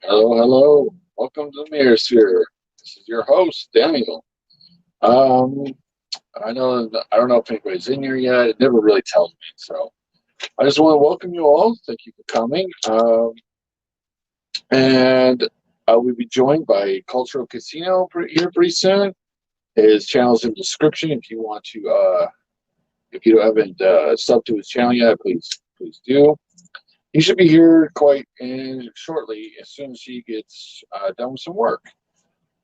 Hello, hello. Welcome to the Mirror Sphere. This is your host, Daniel. Um, I don't know if anybody's in here yet. It never really tells me. So I just want to welcome you all. Thank you for coming. And we'll be joined by Cultural Casino here pretty soon. His channel's in the description. If you want to, if you haven't subbed to his channel yet, please do. He should be here quite shortly, as soon as he gets done with some work.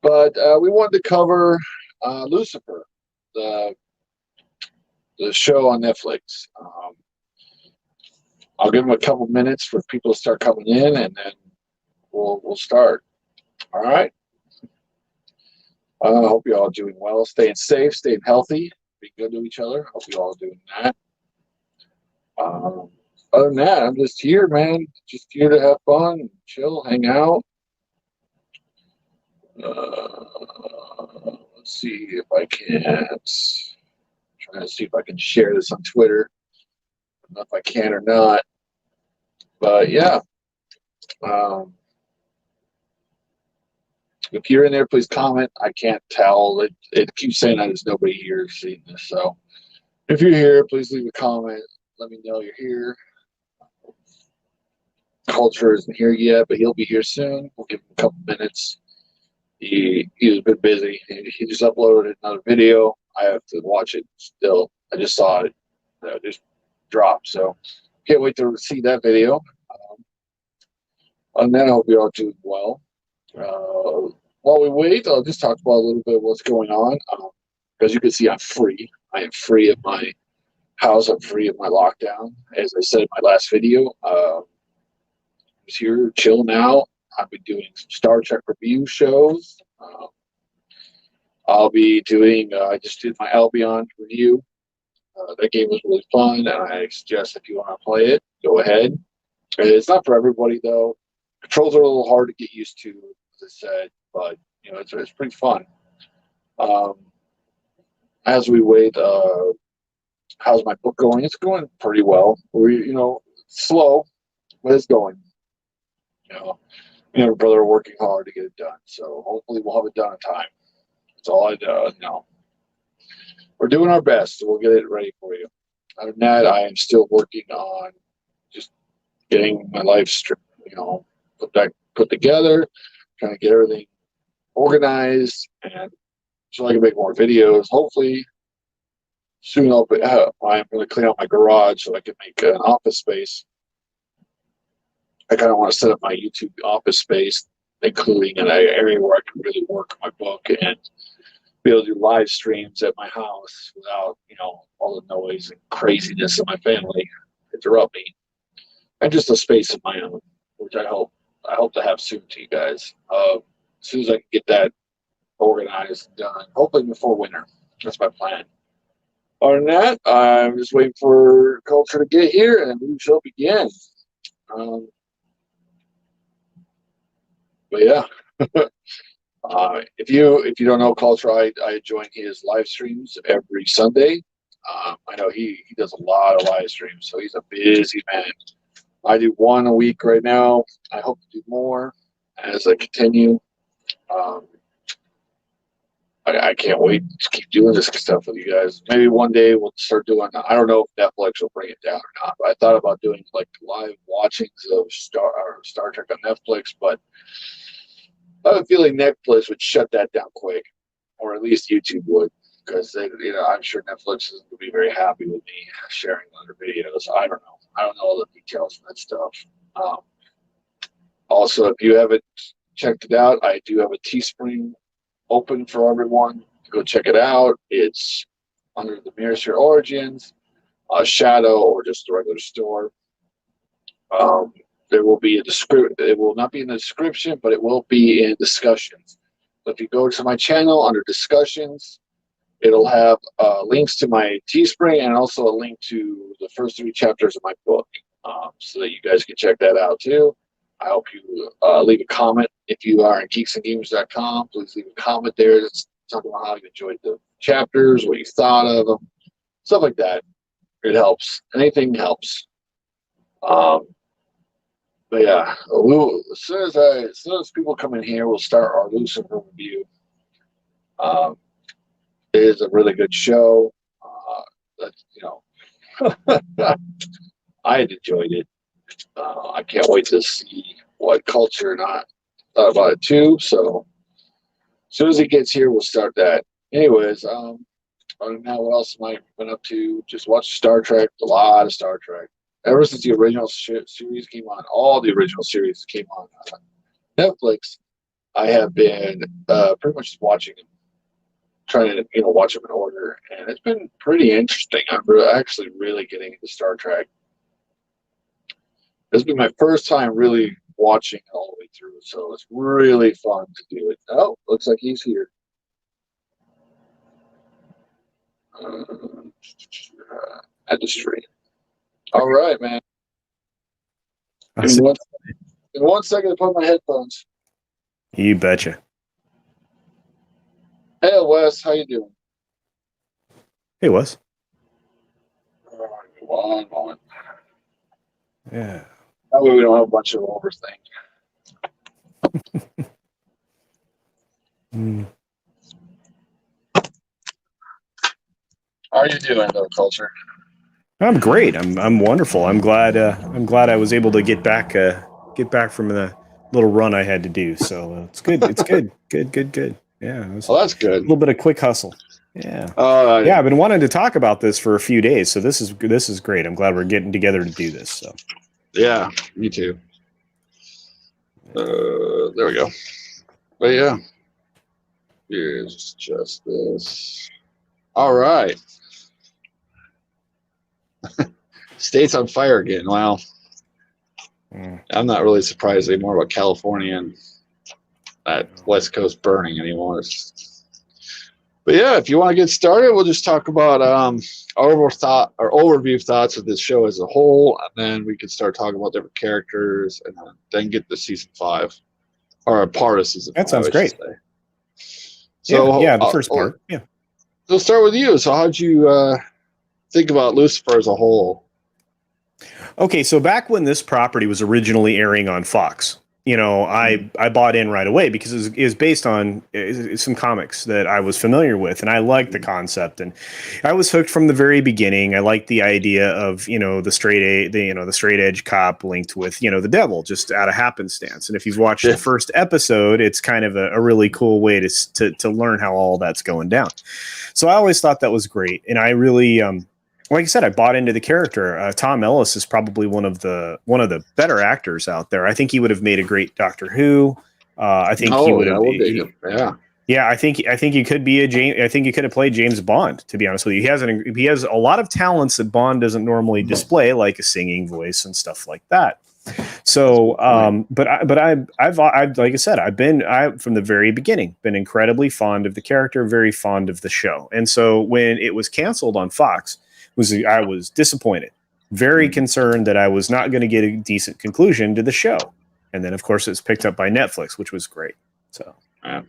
But we wanted to cover Lucifer, the the show on Netflix. I'll give him a couple minutes for people to start coming in, and then we'll start. All right. I hope you all are doing well, staying safe, staying healthy, be good to each other. Hope you all are doing that. Um, Other than that, I'm just here, man. Just here to have fun, chill, hang out. Let's see if I can. Trying to see if I can share this on Twitter. I don't know if I can or not. But yeah, um, if you're in there, please comment. I can't tell. It keeps saying that there's nobody here seeing this. So if you're here, please leave a comment. Let me know you're here. Culture isn't here yet, but he'll be here soon. We'll give him a couple minutes. He's been busy. He just uploaded another video. I have to watch it still. I just saw it just drop. So can't wait to see that video. And then I hope you all doing well. While we wait, I'll just talk about a little bit of what's going on. As you can see, I'm free. I am free of my house. I'm free of my lockdown. As I said in my last video, I'm just here, chill now. I've been doing some Star Trek review shows. I'll be doing, I just did my Albion review. That game was really fun, and I suggest if you want to play it, go ahead. It's not for everybody, though. Controls are a little hard to get used to, as I said, but it's pretty fun. As we wait, how's my book going? It's going pretty well. Slow, but it's going. You know, me and my brother are working hard to get it done, so hopefully we'll have it done in time. That's all I know. We're doing our best, so we'll get it ready for you. Other than that, I am still working on just getting my life, put together, trying to get everything organized, and so I can make more videos. Hopefully, soon I'm going to clean out my garage so I can make an office space. I kind of want to set up my YouTube office space, including an area where I can really work on my book and be able to do live streams at my house without, all the noise and craziness of my family interrupt me, and just a space of my own, which I hope to have soon to you guys. As soon as I can get that organized and done, hopefully before winter. That's my plan. Other than that, I'm just waiting for Culture to get here, and we shall begin. But yeah. If you don't know Culture, I join his live streams every Sunday. I know he does a lot of live streams, so he's a busy man. I do one a week right now. I hope to do more as I continue. I can't wait to keep doing this stuff with you guys. Maybe one day we'll start doing. I don't know if Netflix will bring it down or not, but I thought about doing like live watchings of Star Trek on Netflix, but I have a feeling Netflix would shut that down quick, or at least YouTube would, because I'm sure Netflix isn't going to be very happy with me sharing other videos. I don't know. I don't know all the details of that stuff. Also, if you haven't checked it out, I do have a Teespring open for everyone to go check it out. It's under the Mirror Sphere Origins, Shadow, or just the regular store. There will be a description. It will not be in the description, but it will be in discussions. So if you go to my channel under discussions, it'll have links to my Teespring and also a link to the first 3 chapters of my book, so that you guys can check that out too. I hope you leave a comment. If you are in geeksandgamers.com, please leave a comment there. Talk about how you enjoyed the chapters, what you thought of them, stuff like that. It helps. Anything helps. But yeah, as soon as people come in here, we'll start our Lucifer review. Um, it is a really good show. That's I enjoyed it. I can't wait to see what culture and I thought about it too. So as soon as he gets here, we'll start that. Anyways, other than that, what else am I been up to? Just watch Star Trek, a lot of Star Trek. Ever since the original series came on, all the original series came on Netflix. I have been pretty much just watching them, trying to watch them in order, and it's been pretty interesting. I'm actually really getting into Star Trek. This has been my first time really watching it all the way through, so it's really fun to do it. Oh, looks like he's here. At the stream. All right, man. Give me one second to put my headphones. You betcha. Hey, Wes, how you doing? Hey, Wes. One moment. Yeah. That way we don't have a bunch of overthink. How are you doing, though, Culture? I'm great. I'm wonderful. I'm glad I was able to get back from the little run I had to do. So it's good. It's good. Good. Yeah. Well, that's good. A little bit of quick hustle. Yeah. Yeah, I've been wanting to talk about this for a few days. So this is great. I'm glad we're getting together to do this. So. Yeah, me too. There we go. But yeah, here's just this. All right. State's on fire again. Well, I'm not really surprised anymore about California and that West Coast burning anymore. But yeah, if you want to get started, we'll just talk about our overview thoughts of this show as a whole, and then we can start talking about different characters, and then get to season 5 or a part of season 5. That sounds great. So yeah, the first part. Yeah. So we'll start with you. So how'd you think about Lucifer as a whole? Okay, so back when this property was originally airing on Fox, I bought in right away because it was based on some comics that I was familiar with, and I liked the concept, and I was hooked from the very beginning. I liked the idea of the straight edge cop linked with the devil just out of happenstance. And if you've watched the first episode, it's kind of a really cool way to learn how all that's going down. So I always thought that was great, and I really like I said, I bought into the character. Tom Ellis is probably one of the better actors out there. I think he would have made a great Doctor Who. I think he would have. Yeah, I think he could be I think he could have played James Bond. To be honest with you, he has a lot of talents that Bond doesn't normally display, like a singing voice and stuff like that. So, but I've like I said, I've from the very beginning been incredibly fond of the character, very fond of the show, and so when it was canceled on Fox. I was disappointed, very concerned that I was not going to get a decent conclusion to the show. And then, of course, it's picked up by Netflix, which was great. So,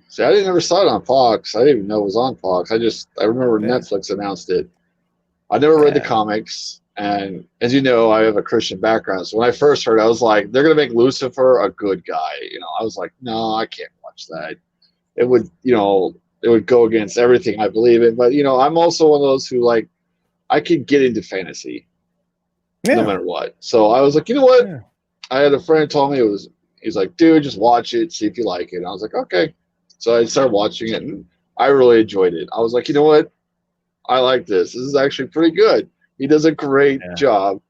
see, I never saw it on Fox. I didn't even know it was on Fox. I remember Netflix announced it. I never read the comics. And as you know, I have a Christian background. So when I first heard it, I was like, they're going to make Lucifer a good guy. I was like, no, I can't watch that. It would, it would go against everything I believe in. But, I'm also one of those who I could get into fantasy no matter what. So I was like, you know what? Yeah. I had a friend told me he's like, dude, just watch it, see if you like it. And I was like, okay. So I started watching it and I really enjoyed it. I was like, you know what? I like this. This is actually pretty good. He does a great job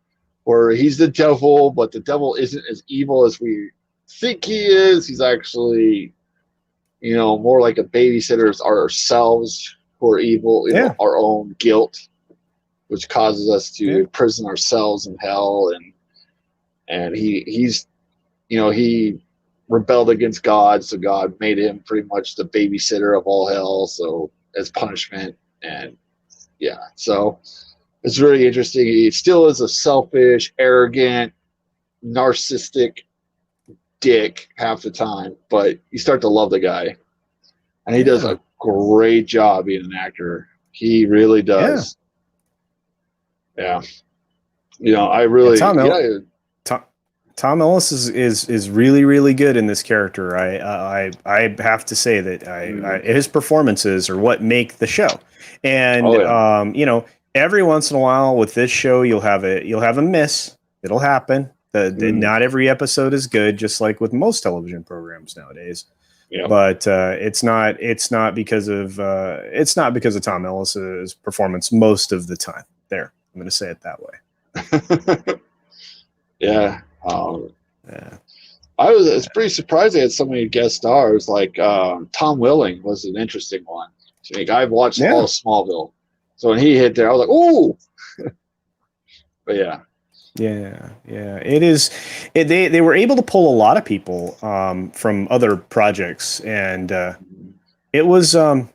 where he's the devil, but the devil isn't as evil as we think he is. He's actually, more like a babysitter ourselves who are evil, our own guilt, which causes us to imprison ourselves in hell, and he's he rebelled against God, so God made him pretty much the babysitter of all hell, so as punishment. And so it's really interesting. He still is a selfish, arrogant, narcissistic dick half the time, but you start to love the guy, and he does a great job being an actor. He really does. I really Tom Ellis is really really good in this character. I have to say that his performances are what make the show. And you know, every once in a while with this show, you'll have a miss. It'll happen. Not every episode is good, just like with most television programs nowadays. Yep. But it's not because of Tom Ellis's performance most of the time. There, I'm going to say it that way. Yeah. Yeah. It's pretty surprised they had so many guest stars. Like Tom Welling was an interesting one. Like, I've watched all of Smallville, so when he hit there, I was like, "Ooh!" But yeah. It is. They were able to pull a lot of people from other projects, and it was you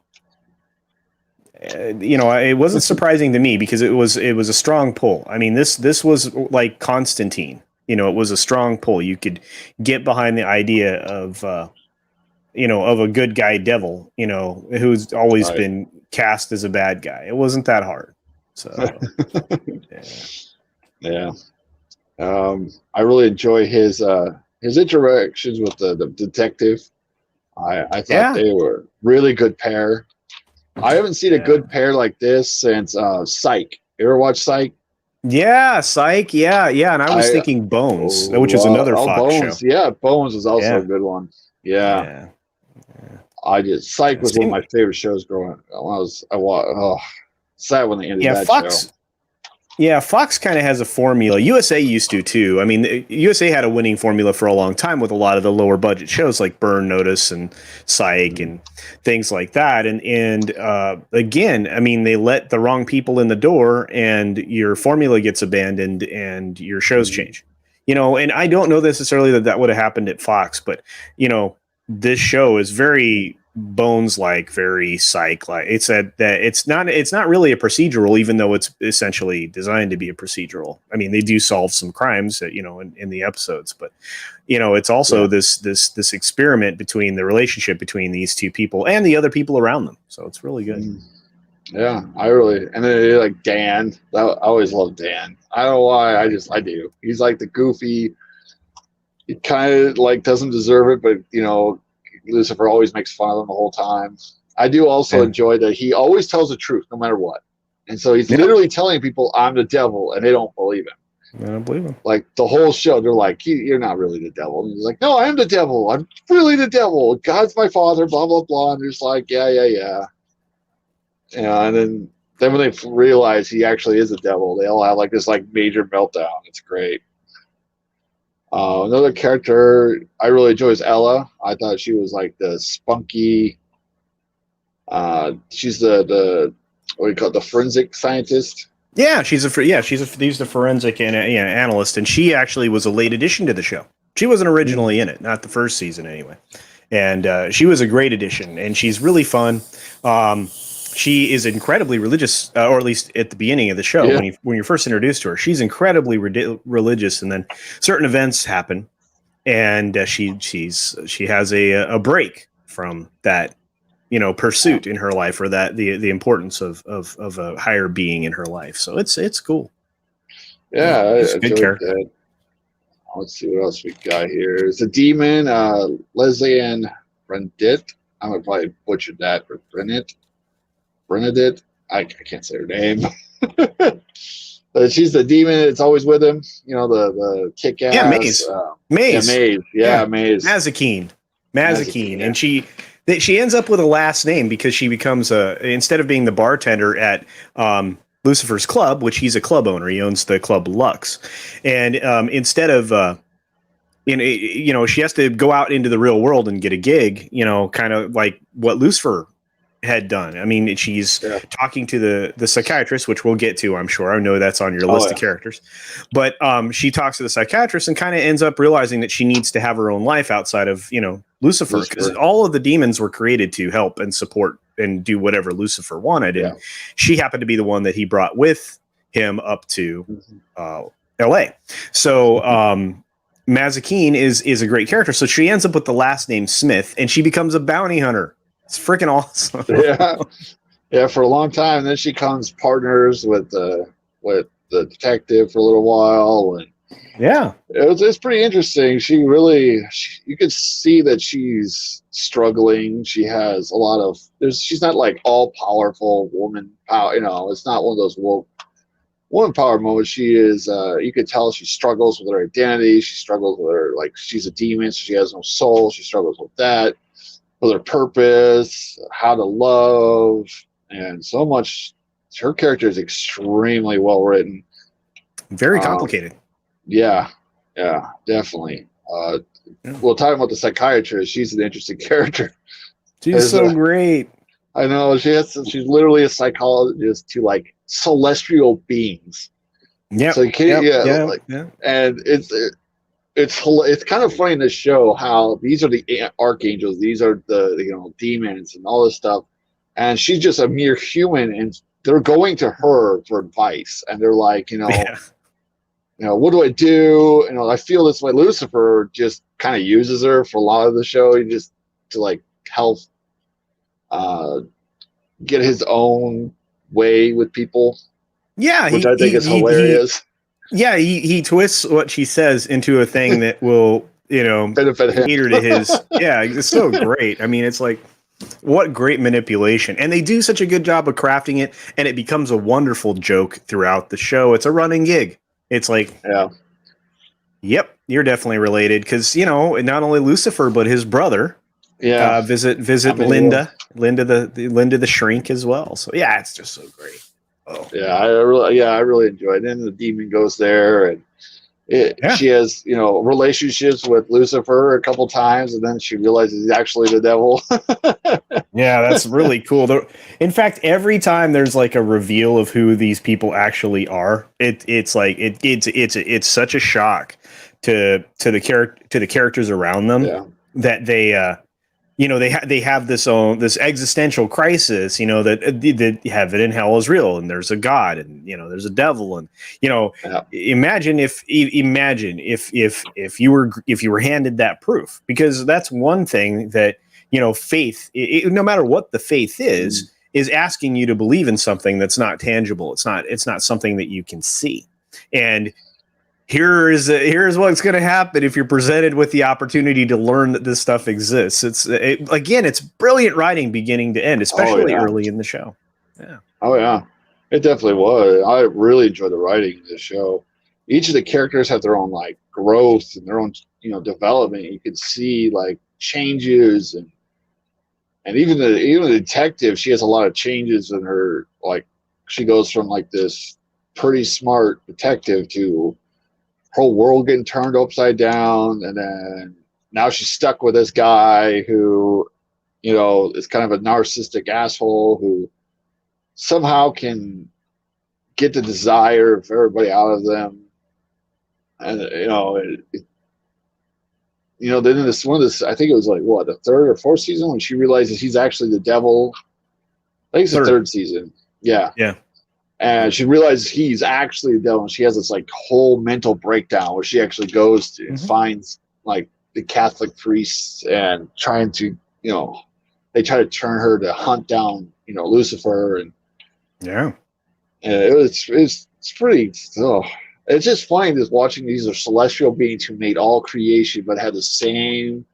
know, it wasn't surprising to me because it was a strong pull. I mean, this was like Constantine. You know, it was a strong pull. You could get behind the idea of you know, of a good guy devil, you know, who's always been cast as a bad guy. It wasn't that hard. So yeah. I really enjoy his interactions with the detective. I thought they were really good pair. I haven't seen a good pair like this since Psych. You ever watch Psych? Yeah, Psych. Yeah. And I was thinking Bones, which is another Fox Bones. show. Yeah, Bones was also a good one. Yeah. Psych was one of my favorite shows growing up. Sad when they ended that show. Yeah, Fox kind of has a formula. USA used to too. I mean, USA had a winning formula for a long time with a lot of the lower budget shows like Burn Notice and Psych and things like that. And again, I mean, they let the wrong people in the door, and your formula gets abandoned, and your shows change. You know, and I don't know necessarily that would have happened at Fox, but you know, this show is very Bones like, very Psych like. It's that it's not really a procedural, even though it's essentially designed to be a procedural. I mean, they do solve some crimes, you know, in the episodes, but you know, it's also this experiment between the relationship between these two people and the other people around them. So it's really good. Yeah, and then like Dan. I always love Dan. I don't know why. I do. He's like the goofy. He kind of like doesn't deserve it, but you know, Lucifer always makes fun of him the whole time. I do also enjoy that he always tells the truth no matter what. And so he's literally telling people, I'm the devil, and they don't believe him. I don't believe him. Like the whole show, they're like, you're not really the devil. And he's like, no, I am the devil. I'm really the devil. God's my father, blah, blah, blah. And they're just like, yeah. You know, and then when they realize he actually is a devil, they all have like this like major meltdown. It's great. Another character I really enjoy is Ella. I thought she was like the spunky. She's the what do you call it, the forensic scientist. Yeah, she's the forensic analyst, and she actually was a late addition to the show. She wasn't originally in it, not the first season anyway. And she was a great addition, and she's really fun. She is incredibly religious, or at least at the beginning of the show, when you're first introduced to her, she's incredibly religious, and then certain events happen, and she has a break from that, you know, pursuit in her life, or that the importance of a higher being in her life. So it's cool. Yeah, it's a good character. That. Let's see what else we got here. It's a demon, Leslie Ann Brendit. I'm gonna probably butchered that, but Bernadette. I can't say her name. But she's the demon. It's always with him. You know, the kick-ass. Yeah, Maze. Maze. Yeah, Maze. Mazikeen. And she ends up with a last name because she becomes instead of being the bartender at Lucifer's club, which he's a club owner, he owns the club Lux, and instead of you know, she has to go out into the real world and get a gig, you know, kind of like what Lucifer had done. I mean, she's talking to the psychiatrist, which we'll get to, I'm sure. I know that's on your list of characters. But she talks to the psychiatrist and kind of ends up realizing that she needs to have her own life outside of, you know, Lucifer, because all of the demons were created to help and support and do whatever Lucifer wanted. And she happened to be the one that he brought with him up to LA. So Mazikeen is a great character. So she ends up with the last name Smith, and she becomes a bounty hunter. It's freaking awesome. Yeah, for a long time. Then she becomes partners with the detective for a little while, and Yeah. It's pretty interesting. You could see that she's struggling. She has a lot of she's not like all powerful woman power. It's not one of those woman power moments. She is. You could tell she struggles with her identity. She struggles with her she's a demon. So she has no soul. She struggles with that, with her purpose, how to love, and so much. Her character is extremely well written. Very complicated. Yeah, definitely. Well, talking about the psychiatrist, she's an interesting character. She's so great. I know she's literally a psychologist to celestial beings. Yeah. So and it's kind of funny in this show how these are the archangels, these are the demons and all this stuff, and she's just a mere human, and they're going to her for advice, and they're like, what do I do? I feel this way. Lucifer just kind of uses her for a lot of the show, just to help get his own way with people. Yeah, which I think is hilarious. He twists what she says into a thing that will, benefit him. cater to his. Yeah, it's so great. I mean, it's like, what great manipulation. And they do such a good job of crafting it, and it becomes a wonderful joke throughout the show. It's a running gig. It's like, yep, you're definitely related, because not only Lucifer but his brother. Yeah, visit Linda the shrink as well. So yeah, it's just so great. Oh yeah, I really enjoy it. And the demon goes there, and she has relationships with Lucifer a couple times, and then she realizes he's actually the devil. Yeah, that's really cool. In fact, every time there's a reveal of who these people actually are, it's such a shock to the characters around them that they they have this existential crisis, that heaven and hell is real, and there's a God, and there's a devil, and imagine if you were handed that proof, because that's one thing that faith, no matter what the faith is asking you to believe in something that's not tangible. It's not something that you can see. And here's what's going to happen if you're presented with the opportunity to learn that this stuff exists. It's brilliant writing beginning to end, especially early in the show. Yeah. Oh yeah, it definitely was. I really enjoyed the writing of the show. Each of the characters have their own growth and their own development. You can see changes, and even the detective, she has a lot of changes in her. She goes from this pretty smart detective to whole world getting turned upside down, and then now she's stuck with this guy who is kind of a narcissistic asshole who somehow can get the desire of everybody out of them. And then in this I think it was the third or fourth season, when she realizes he's actually the devil. I think it's the third season. Yeah And she realizes he's actually the devil, and she has this whole mental breakdown where she actually goes to and finds the Catholic priests, and trying to they try to turn her to hunt down Lucifer, and it's pretty. It's just funny just watching these are celestial beings who made all creation, but have the same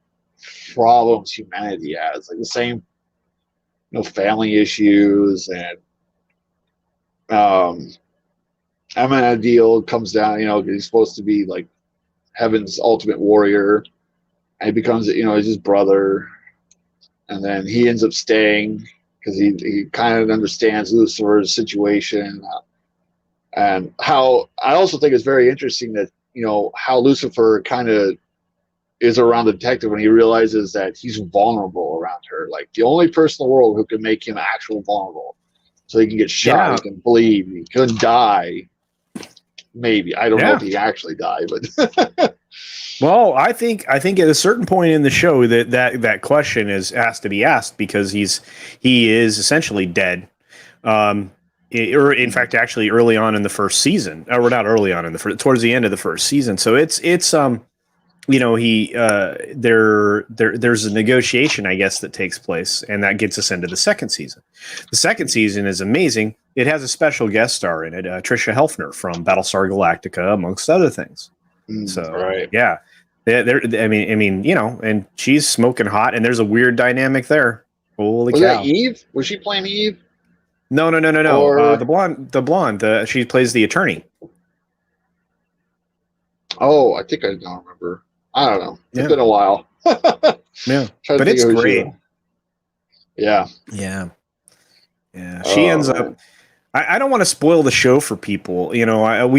problems humanity has, the same family issues, and Amenadiel comes down, he's supposed to be heaven's ultimate warrior, and he becomes his brother, and then he ends up staying because he kind of understands Lucifer's situation, and how I also think it's very interesting that how Lucifer kind of is around the detective when he realizes that he's vulnerable around her, the only person in the world who can make him actual vulnerable. So he can get shot, he can bleed, he could die. Maybe. I don't know if he actually died, but well, I think at a certain point in the show that question has to be asked, because he is essentially dead. Or in fact, actually early on in the first season, or not early on in the first, towards the end of the first season. So it's there's a negotiation, I guess, that takes place, and that gets us into the second season. The second season is amazing. It has a special guest star in it, Tricia Helfner from Battlestar Galactica, amongst other things. So right. yeah, I mean, and she's smoking hot, and there's a weird dynamic there. Holy Was that cow! Eve? Was she playing Eve? No. Or The blonde. She plays the attorney. I think I don't remember. I don't know. It's Yeah, been a while. yeah, Trying to but think it's of who she great. was. Yeah. Yeah, yeah. She Oh ends man. up. I don't want to spoil the show for people. We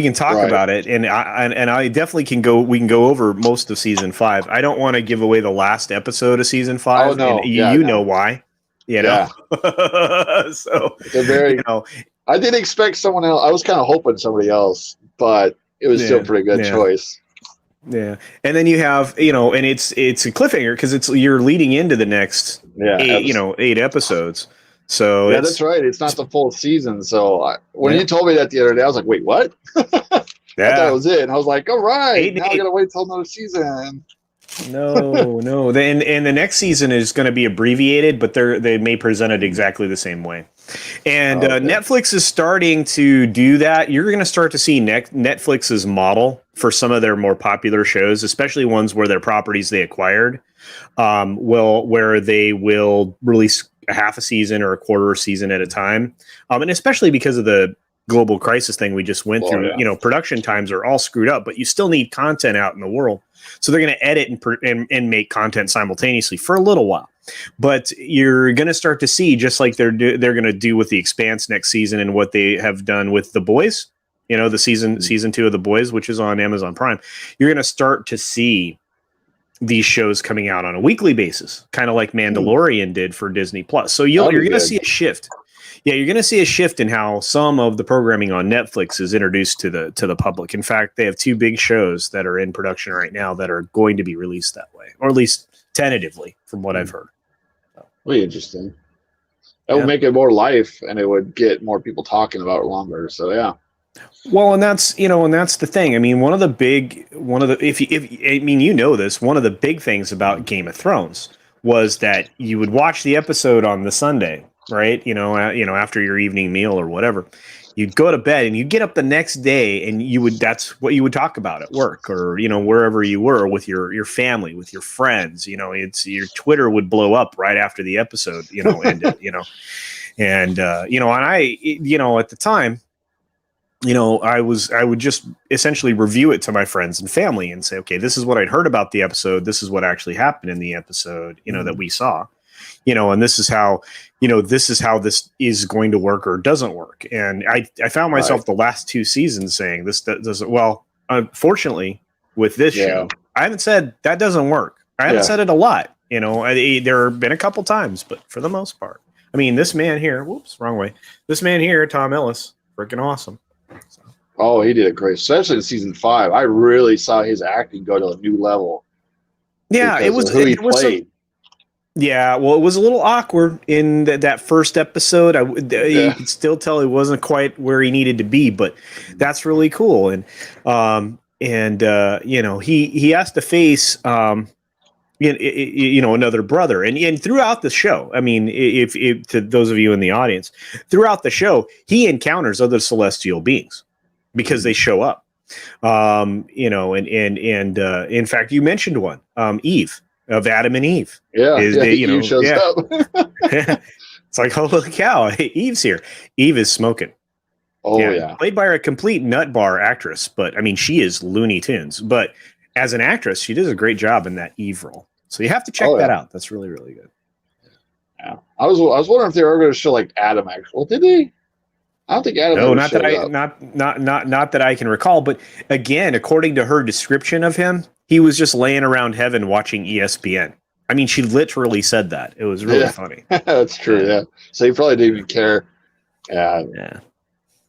can talk Right. about it, and I definitely can go. We can go over most of season 5. I don't want to give away the last episode of season 5, Oh no. and Yeah. you No. know why. Yeah. So It's a very. I didn't expect someone else. I was kind of hoping somebody else, but it was still a pretty good choice. Yeah, and then you have and it's a cliffhanger because you're leading into the next 8 episodes. So yeah, that's right. It's not the full season. So when Yeah. you told me that the other day, I was like, "Wait, what?" I thought it was it, and I was like, "All right, now I gotta wait till another season." No. And the next season is going to be abbreviated, but they may present it exactly the same way. And Netflix is starting to do that. You're going to start to see Netflix's model for some of their more popular shows, especially ones where their properties they acquired, where they will release a half a season or a quarter a season at a time. And especially because of the global crisis thing we just went through, production times are all screwed up, but you still need content out in the world. So they're going to edit and make content simultaneously for a little while. But you're going to start to see, just like they're going to do with The Expanse next season and what they have done with The Boys, the season 2 of The Boys, which is on Amazon Prime. You're going to start to see these shows coming out on a weekly basis, kind of like Mandalorian did for Disney Plus. So you're going to see a shift. Yeah, you're going to see a shift in how some of the programming on Netflix is introduced to the public. In fact, they have 2 big shows that are in production right now that are going to be released that way, or at least tentatively, from what I've heard. Really interesting. That would make it more life, and it would get more people talking about it longer. So yeah. Well, and that's the thing. I mean, one of the big things about Game of Thrones was that you would watch the episode on the Sunday, right? After your evening meal or whatever, you'd go to bed and you'd get up the next day and that's what you would talk about at work or, wherever you were with your family, with your friends, your Twitter would blow up right after the episode, ended, and at the time, I would just essentially review it to my friends and family and say, okay, this is what I'd heard about the episode. This is what actually happened in the episode, that we saw, and this is how this is going to work or doesn't work. And I found myself the last 2 seasons saying this doesn't, well, unfortunately with this show, I haven't said that doesn't work. I haven't said it a lot, there have been a couple times, but for the most part, I mean, this man here, whoops, wrong way. This man here, Tom Ellis, freaking awesome. So. Oh, he did a great, especially in season 5. I really saw his acting go to a new level. Yeah, it was who he played. Yeah, well, it was a little awkward in that first episode. You could still tell he wasn't quite where he needed to be, but that's really cool. And he has to face another brother, and throughout the show, I mean, if to those of you in the audience, throughout the show, he encounters other celestial beings because they show up. And in fact, you mentioned one, Eve. Of Adam and Eve. Eve shows up. It's like, holy cow, Eve's here. Eve is smoking. Oh, yeah. Played by a complete nut bar actress, but I mean, she is Looney Tunes. But as an actress, she does a great job in that Eve role. So you have to check that out. That's really, really good. Yeah. I was wondering if they were going to show like Adam actually. Well, did they? I don't think Adam. No, not that I can recall. But again, according to her description of him, he was just laying around heaven watching ESPN. I mean, she literally said that. It was really funny. That's true. Yeah. So he probably didn't even care. Yeah.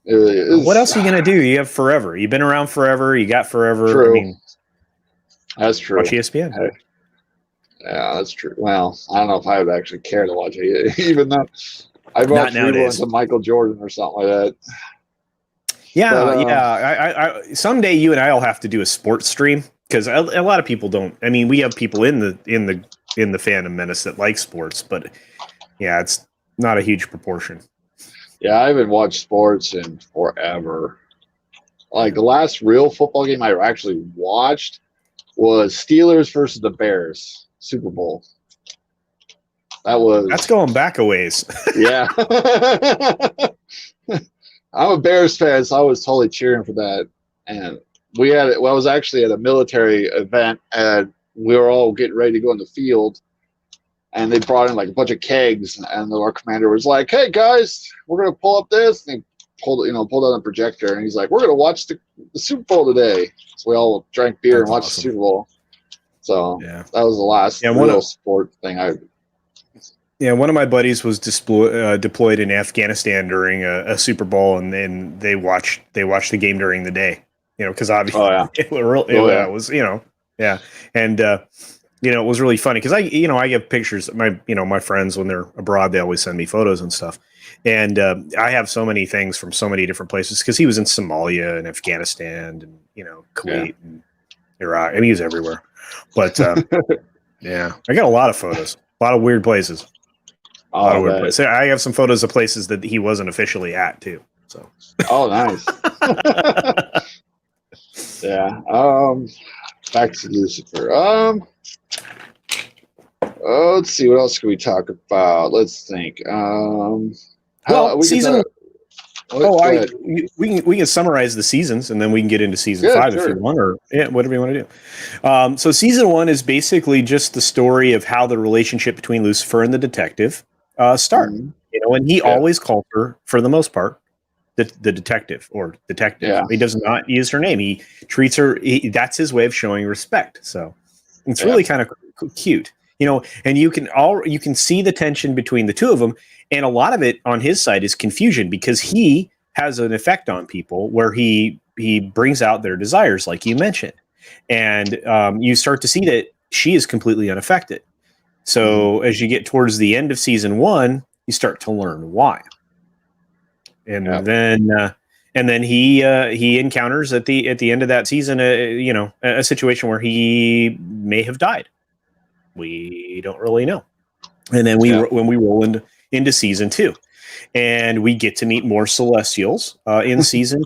What else are you gonna do? You have forever. You've been around forever. You got forever. True. I mean, that's true. Watch ESPN. Yeah, that's true. Well, I don't know if I would actually care to watch it, even though I'd watch reruns of Michael Jordan or something like that. Yeah, I someday you and I will have to do a sports stream because a lot of people don't. I mean, we have people in the fandom menace that like sports, but yeah, it's not a huge proportion. Yeah, I haven't watched sports in forever. like the last real football game I actually watched was Steelers versus the Bears Super Bowl. That's going back a ways. Yeah. I'm a Bears fan, so I was totally cheering for that. And I was actually at a military event, and we were all getting ready to go in the field. And they brought in like a bunch of kegs, and our commander was like, "Hey guys, we're gonna pull up this." And he pulled out a projector, and he's like, "We're gonna watch the Super Bowl today." So we all drank beer and watched the Super Bowl. So that was the last real sport thing I. Yeah, one of my buddies was deployed in Afghanistan during a Super Bowl, and then they watched the game during the day. Because obviously it was and it was really funny because I get pictures. My friends, when they're abroad, they always send me photos and stuff, and I have so many things from so many different places because he was in Somalia and Afghanistan and Kuwait and Iraq. I mean, he was everywhere, but I got a lot of photos, a lot of weird places. I have some photos of places that he wasn't officially at too. So. Oh, nice. Yeah. Back to Lucifer. Let's see. What else can we talk about? Let's think. We can summarize the seasons and then we can get into season 5 if you want, or whatever you want to do. So season 1 is basically just the story of how the relationship between Lucifer and the detective start. And he always calls her, for the most part, the detective or detective. Yeah. He does not use her name. He treats her. That's his way of showing respect. So it's really kind of cute, And you can see the tension between the two of them, and a lot of it on his side is confusion because he has an effect on people where he brings out their desires, like you mentioned, and you start to see that she is completely unaffected. So as you get towards the end of season 1, you start to learn why. And then he encounters at the end of that season, a situation where he may have died. We don't really know. And then when we roll into season 2, and we get to meet more Celestials in season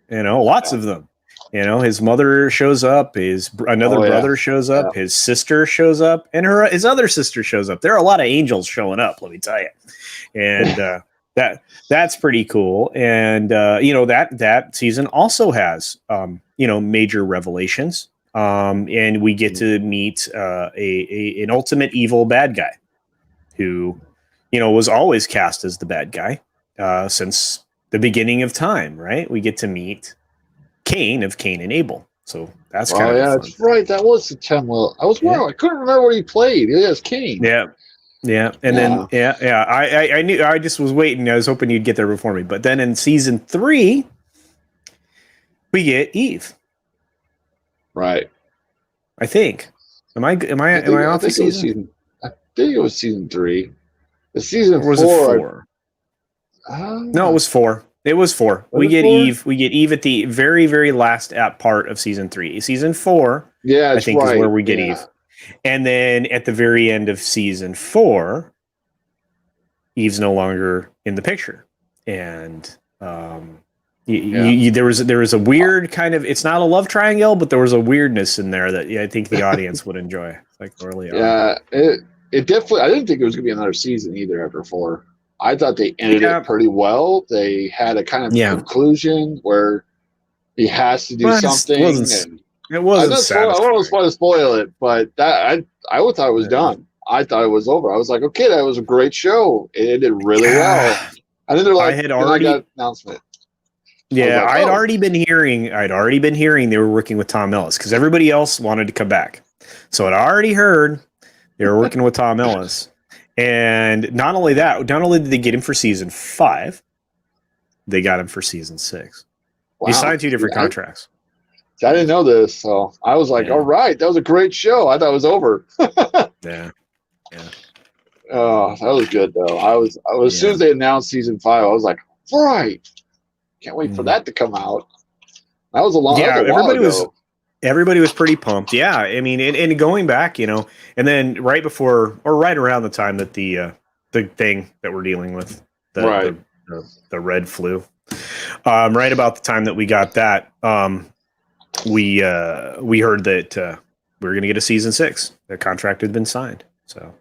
2. Lots of them. His mother shows up, his brother shows up, his sister shows up, and his other sister shows up. There are a lot of angels showing up, let me tell you. And that's pretty cool. And that season also has major revelations. And we get to meet an ultimate evil bad guy who was always cast as the bad guy since the beginning of time, right? We get to meet Cain of Cain and Abel. So that's kind of fun. That's right. That was the time. Well, I was wondering. I couldn't remember what he played. It was Cain. Yeah. And then I knew. I just was waiting. I was hoping you'd get there before me. But then in season 3, we get Eve. Right. I think. Am I off the season? I think it was season 3. The season 4. Was it 4? No, it was 4. It was 4. We get 4? Eve. We get Eve at the very, very last part of season 3. Season 4, I think, is where we get Eve. And then at the very end of season 4, Eve's no longer in the picture. And there was a weird kind of, it's not a love triangle, but there was a weirdness in there that I think the audience would enjoy. Like early on. Yeah, it definitely. I didn't think there was going to be another season either after 4. I thought they ended it pretty well. They had a kind of conclusion where he has to do something. It wasn't. I don't want to spoil it, but that I thought it was done. I thought it was over. I was like, okay, that was a great show. It ended really well. And then they're like, I got an announcement. Yeah, I'd already been hearing they were working with Tom Ellis because everybody else wanted to come back. So I'd already heard they were working with Tom Ellis. And not only did they get him for season 5, they got him for season 6. Wow. He signed 2 different contracts. I didn't know this, so I was like, all right, that was a great show. I thought it was over. Yeah. Oh, that was good, though. As soon as they announced season 5, I was like, right. Can't wait for that to come out. That was a long time. Everybody was pretty pumped. Yeah, I mean, and going back, and then right before or right around the time that the thing that we're dealing with, the red flu, Right about the time that we got that, we heard that we were going to get a season 6. The contract had been signed. So,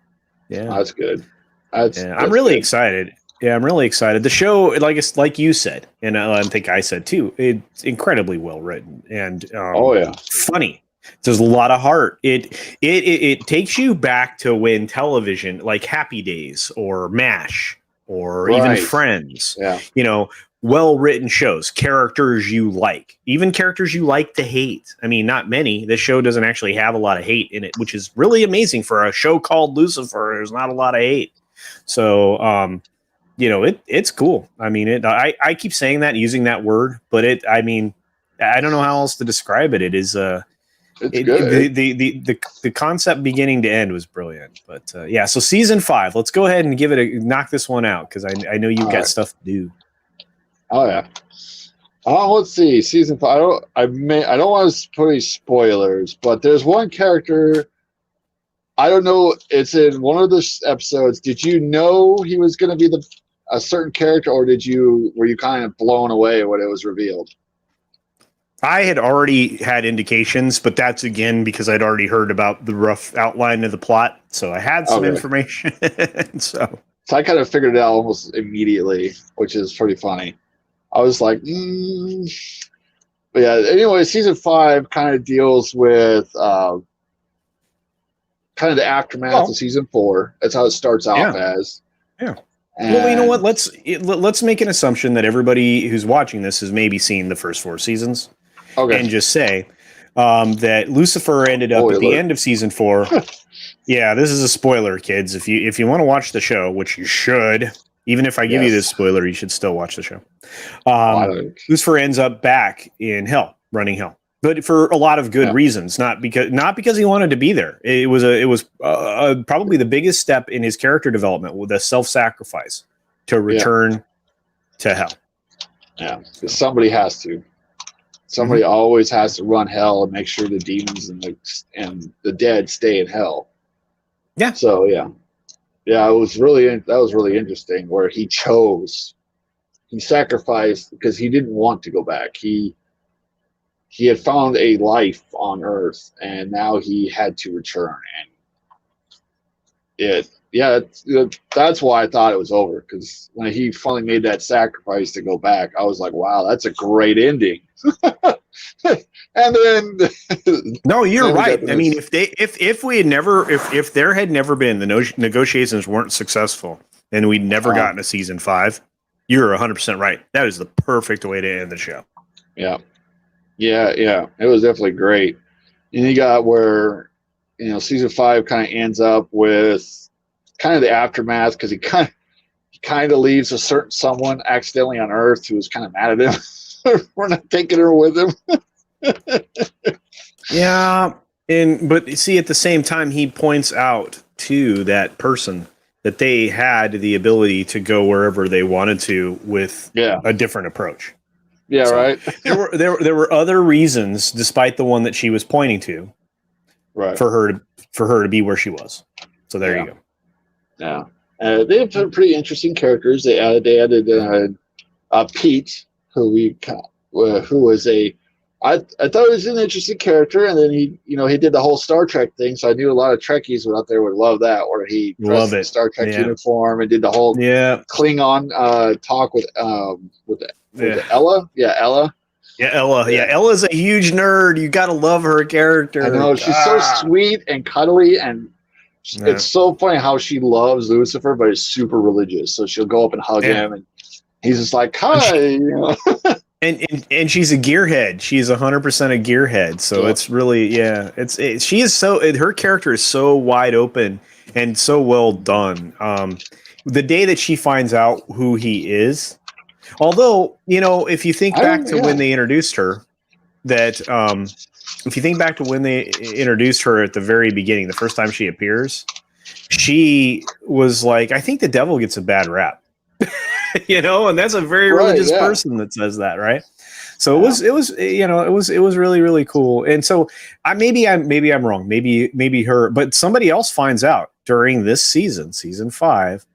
yeah, That's good. I'm That's really good. excited. Yeah, I'm really excited. The show, like you said, and I think I said too, it's incredibly well written and Oh yeah. funny. There's a lot of heart. It takes you back to when television, like Happy Days or MASH or even Right. Friends, Yeah. you know, well written shows, characters you like, even characters you like to hate. I mean, not many. This show doesn't actually have a lot of hate in it, which is really amazing for a show called Lucifer. There's not a lot of hate. So, you know, it's cool. I mean, I keep saying that, using that word, but I mean, I don't know how else to describe it. It is, It's good. the concept beginning to end was brilliant. But yeah, so season 5, let's go ahead and knock this one out, because I know you've All got right. stuff to do. Oh yeah. Let's see. Season 5. I don't want to put any spoilers, but there's one character. I don't know. It's in one of the episodes. Did you know he was going to be a certain character, or were you kind of blown away when it was revealed? I had already had indications, but that's again because I'd already heard about the rough outline of the plot, so I had some information. So I kind of figured it out almost immediately, which is pretty funny. I was like, But yeah. Anyway, season 5 kind of deals with kind of the aftermath of season 4. That's how it starts off as. Yeah. And well, you know what? Let's make an assumption that everybody who's watching this has maybe seen the first 4 seasons, and just say that Lucifer ended up at the end of season 4. Yeah, this is a spoiler, kids. If you want to watch the show, which you should, even if I give you this spoiler, you should still watch the show. Lucifer ends up back in hell, running hell, but for a lot of good reasons. Not because he wanted to be there. It was probably the biggest step in his character development, with a self-sacrifice to return to hell. Yeah, somebody has to. Somebody always has to run hell and make sure the demons and the dead stay in hell. Yeah. So yeah, that was really interesting. Where he sacrificed because he didn't want to go back. He had found a life on Earth, and now he had to return. And that's why I thought it was over, because when he finally made that sacrifice to go back, I was like, wow, that's a great ending. And then no, you're right. I mean, if there had never been, the negotiations weren't successful, and we'd never gotten a season 5, you're 100% right. That is the perfect way to end the show. Yeah. It was definitely great. And you got where, season 5 kind of ends up with kind of the aftermath, because he kind of leaves a certain someone accidentally on Earth who was kind of mad at him. We're not taking her with him. Yeah, but see, at the same time, he points out to that person that they had the ability to go wherever they wanted to with a different approach. Yeah, so, right. there were other reasons, despite the one that she was pointing to, right, for her to be where she was. So there you go. Yeah, they have some pretty interesting characters. They added Pete, who was I thought he was an interesting character, and then he did the whole Star Trek thing, so I knew a lot of Trekkies out there would love that, where he dressed in the Star Trek uniform and did the whole Klingon talk with Ella. Yeah, Ella. Yeah, Ella. Yeah, Ella's a huge nerd. You gotta love her character. I know, she's so sweet and cuddly, and it's so funny how she loves Lucifer, but is super religious. So she'll go up and hug him, and he's just like, "Hi." And she's a gearhead. She's 100% a gearhead. So it's really, she is so, her character is so wide open and so well done. The day that she finds out who he is, although, if you think back to when they introduced her, if you think back to when they introduced her at the very beginning, the first time she appears, she was like, I think the devil gets a bad rap. And that's a very religious person that says that, right? So it was really, really cool. And so maybe I'm wrong. Maybe her, but somebody else finds out during this season 5,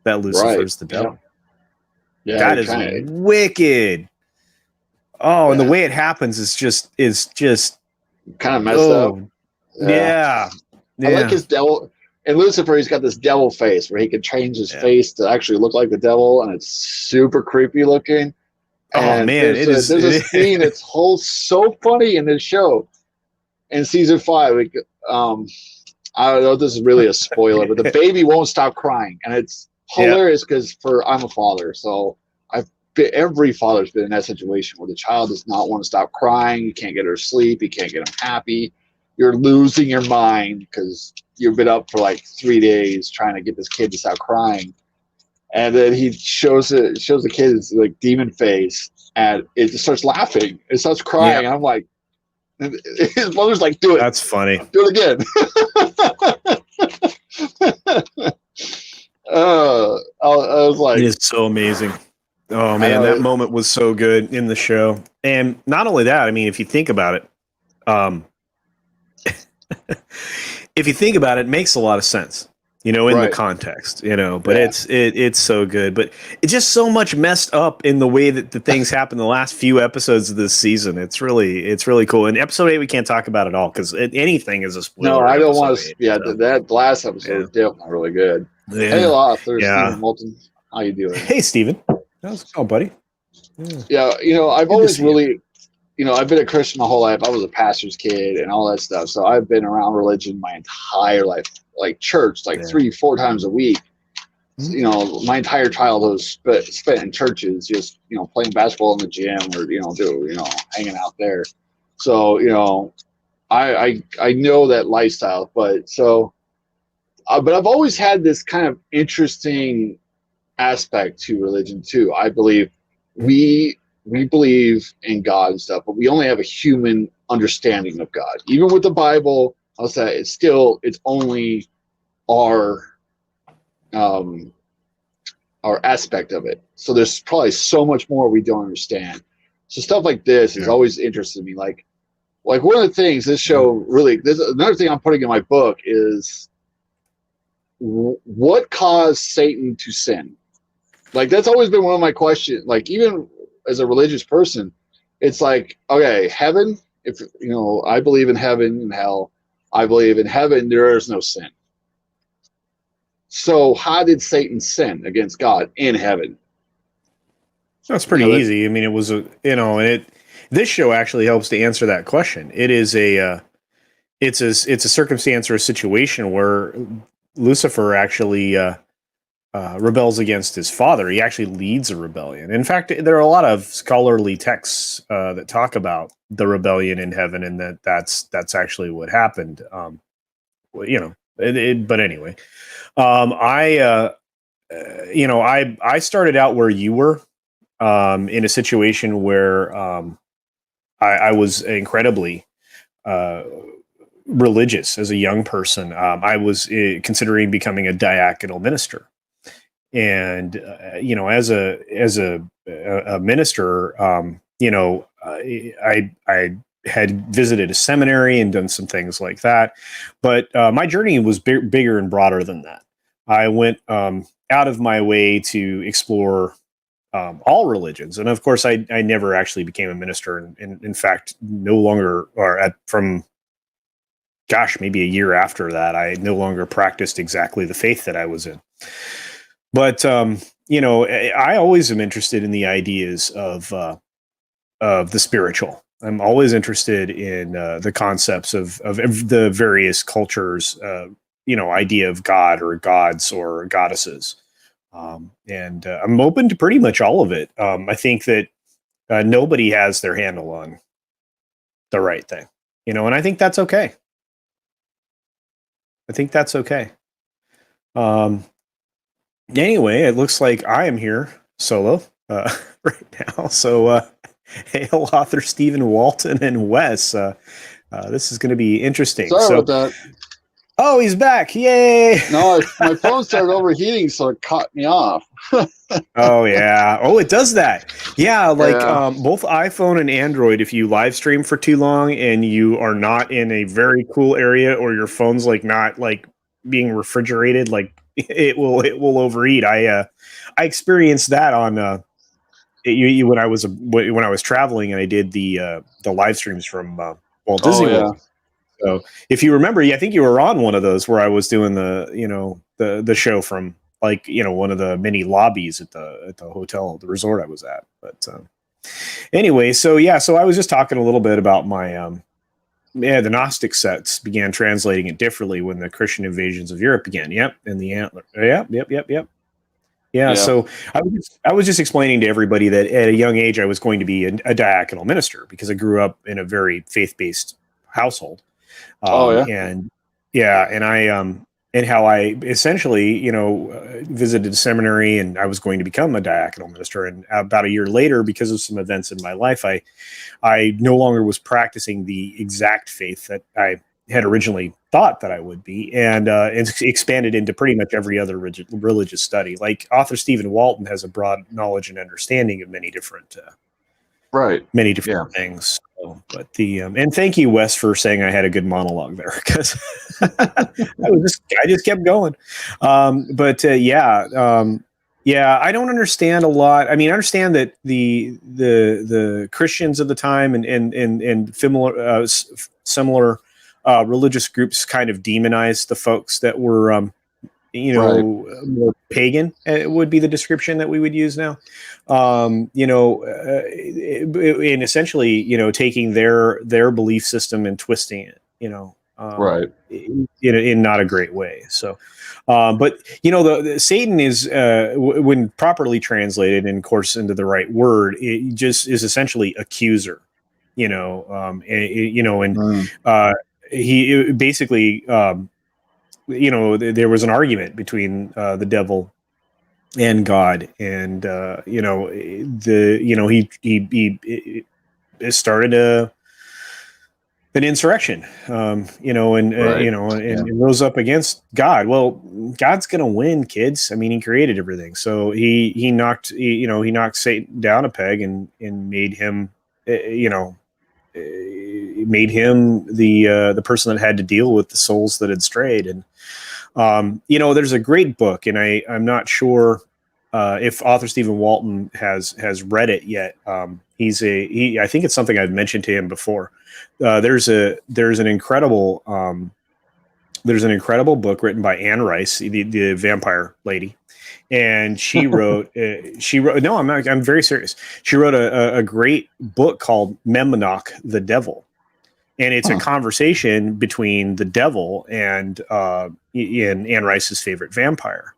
that Lucifer's the devil. Yeah, that is wicked. Oh, and the way it happens is just kind of messed up. Yeah. I like his devil. In Lucifer, he's got this devil face where he can change his face to actually look like the devil, and it's super creepy looking. And man, there's a scene that's so funny in this show. In season 5, I don't know if this is really a spoiler, but the baby won't stop crying, and it's hilarious because I'm a father, so every father's been in that situation where the child does not want to stop crying. You can't get her to sleep. You can't get them happy. You're losing your mind because you've been up for like 3 days trying to get this kid to stop crying. And then he shows the kid his like demon face, and it just starts laughing. It starts crying. And I'm like, his mother's like, do it. That's funny. Do it again. I was like, it is so amazing. Oh man, that moment was so good in the show. And not only that, I mean, if you think about it, it makes a lot of sense, in the context, but it's so good, but it's just so much messed up in the way that the things happen the last few episodes of this season. It's really cool. And episode 8, we can't talk about it all because anything is a spoiler. No, I don't want to. That last episode is definitely really good. Yeah. Hey, author Stephen Moulton, how you doing? Hey, Stephen. How's it going, buddy? Yeah, I've always really, I've been a Christian my whole life. I was a pastor's kid and all that stuff. So I've been around religion my entire life, like church, like 3-4 times a week. Mm-hmm. My entire childhood was spent in churches, just, playing basketball in the gym or, hanging out there. So, I know that lifestyle, but I've always had this kind of interesting aspect to religion too. I believe we believe in God and stuff, but we only have a human understanding of God. Even with the Bible, I'll say it's only our aspect of it. So there's probably so much more we don't understand. So stuff like this has always interested me. Like one of the things this show there's another thing I'm putting in my book is what caused Satan to sin. Like that's always been one of my questions. Like even as a religious person, it's like, okay, heaven, if I believe in heaven and hell, I believe in heaven there is no sin. So how did Satan sin against God in heaven? That's pretty easy. I mean, it was this show actually helps to answer that question. It is it's a circumstance or a situation where Lucifer actually rebels against his father. He actually leads a rebellion. In fact, there are a lot of scholarly texts that talk about the rebellion in heaven, and that's actually what happened. But anyway, I started out where you were, in a situation where I was incredibly religious as a young person. I was considering becoming a diaconal minister. And as a minister, I had visited a seminary and done some things like that, but my journey was bigger and broader than that. I went out of my way to explore all religions, and of course, I never actually became a minister, and in fact, no longer, maybe a year after that, I no longer practiced exactly the faith that I was in. But I always am interested in the ideas of the spiritual. I'm always interested in the concepts of the various cultures, idea of God or gods or goddesses, and I'm open to pretty much all of it. I think that nobody has their handle on the right thing, and I think that's okay. Anyway, it looks like I am here solo right now. So, hail author Stephen Walton and Wes. This is going to be interesting. Sorry about that. Oh, he's back. Yay. No, my phone started overheating, so it cut me off. Oh, yeah. Oh, it does that. Yeah, both iPhone and Android, if you live stream for too long and you are not in a very cool area or your phone's not being refrigerated, it will overeat. I experienced that on when I was traveling and I did the live streams from Walt Oh, Disney yeah. World. So if you remember, I think you were on one of those where I was doing the show from like, one of the many lobbies at the hotel, the resort I was at. But anyway, so I was just talking a little bit about my the Gnostic sects began translating it differently when the Christian invasions of Europe began. Yep, and the antler. Yep. Yeah, so I was just explaining to everybody that at a young age I was going to be a diaconal minister because I grew up in a very faith-based household. And and how I essentially, visited a seminary and I was going to become a diaconal minister. And about a year later, because of some events in my life, I no longer was practicing the exact faith that I had originally thought that I would be, and it's expanded into pretty much every other religious study. Like author Stephen Walton has a broad knowledge and understanding of many different things. So, but and thank you, Wes, for saying I had a good monologue there because I just kept going. I don't understand a lot. I mean, I understand that the Christians of the time and similar religious groups kind of demonized the folks that were more pagan, would be the description that we would use now. And essentially, taking their belief system and twisting it, in not a great way. So, but the Satan is, when properly translated, and of course into the right word, it just is essentially accuser. He basically. There was an argument between the devil and God, and he started an insurrection, and rose up against God. Well, God's going to win, kids. I mean, he created everything, so he knocked Satan down a peg and made him, made him the person that had to deal with the souls that had strayed. And there's a great book, and I'm not sure if author Stephen Walton has read it yet. I think it's something I've mentioned to him before. There's an incredible book written by Anne Rice, the vampire lady. And she wrote, no, I'm very serious. She wrote a great book called Memnoch the Devil. And it's a conversation between the devil and Anne Rice's favorite vampire,